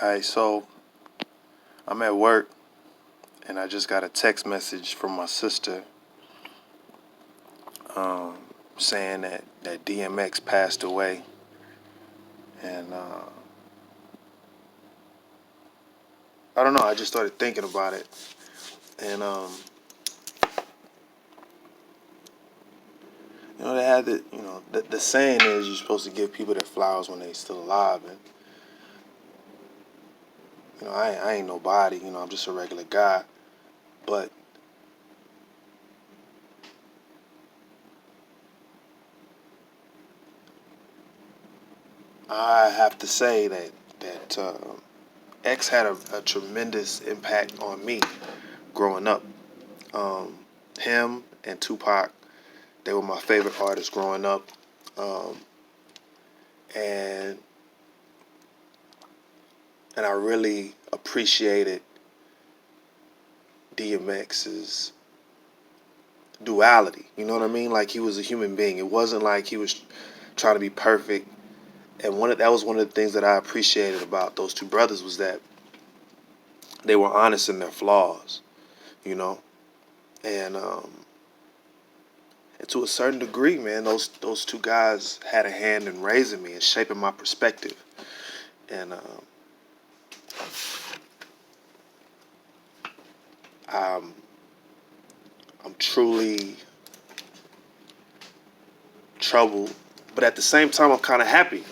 Alright, so I'm at work and I just got a text message from my sister um, saying that DMX passed away. And I don't know, I just started thinking about it. And, they had the saying is you're supposed to give people their flowers when they're still alive. And, I ain't nobody, I'm just a regular guy. But I have to say that X had a tremendous impact on me growing up. Um, him and Tupac, they were my favorite artists growing up. Um, and and I really appreciated DMX's duality. You know what I mean? Like he was a human being. It wasn't like he was trying to be perfect. And that was one of the things that I appreciated about those two brothers was that they were honest in their flaws. You know, and and to a certain degree, man, those two guys had a hand in raising me and shaping my perspective. And I'm I'm truly troubled, but at the same time, I'm kind of happy,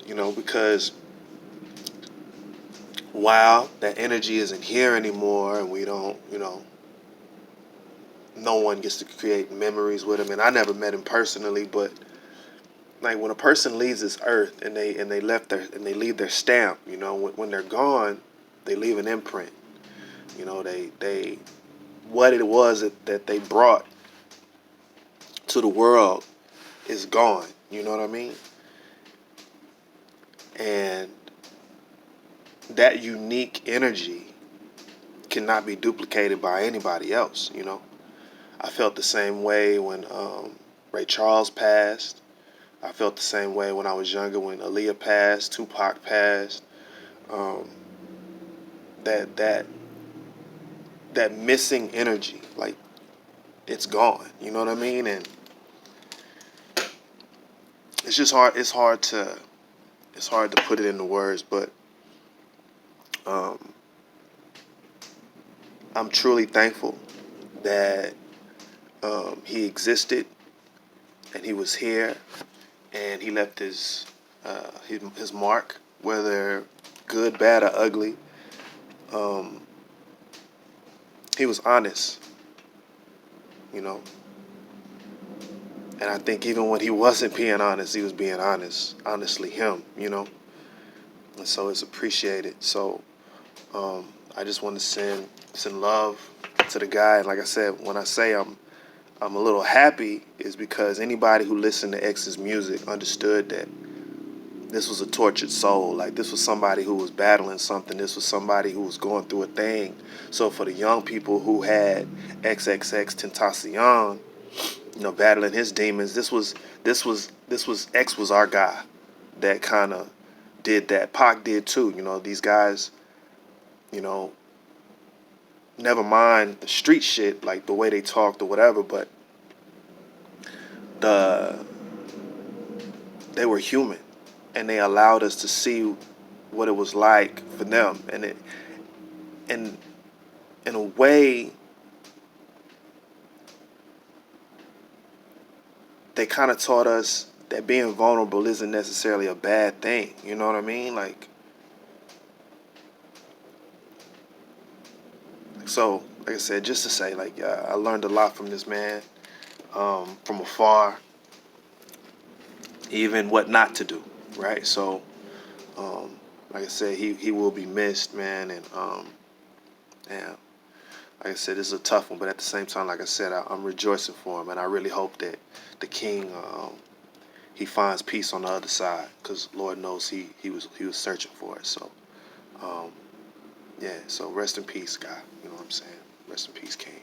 because while that energy isn't here anymore, and we don't, no one gets to create memories with him. And I never met him personally, but like when a person leaves this earth and they leave their stamp, when they're gone, they leave an imprint. They what it was that they brought to the world is gone. You know what I mean? And that unique energy cannot be duplicated by anybody else. I felt the same way when Ray Charles passed. I felt the same way when I was younger when Aaliyah passed, Tupac passed. Um, that that that missing energy, like it's gone. You know what I mean? And it's just hard. It's hard to put it into words, but um, I'm truly thankful that he existed and he was here and he left his mark, whether good, bad, or ugly. Um, he was honest, you know, and I think even when he wasn't being honest, he was being honest, honestly him. And so it's appreciated. So I just want to send love to the guy. And like I said, when I say I'm a little happy, is because anybody who listened to X's music understood that this was a tortured soul. Like this was somebody who was battling something. This was somebody who was going through a thing. So for the young people who had XXX Tentacion, battling his demons, this was X was our guy that kind of did that. Pac did too. These guys, you know, never mind the street shit, like the way they talked or whatever, but the they were human and they allowed us to see what it was like for them. And in a way, they kind of taught us that being vulnerable isn't necessarily a bad thing. You know what I mean? Like I said, just to say, like, I learned a lot from this man, from afar, even what not to do, right? So, um, like I said, he will be missed, man, and yeah, like I said, this is a tough one, but at the same time, like I said, I'm rejoicing for him, and I really hope that the king, he finds peace on the other side, because Lord knows he was searching for it. So, um, yeah, so rest in peace, guy. You know what I'm saying? Rest in peace, King.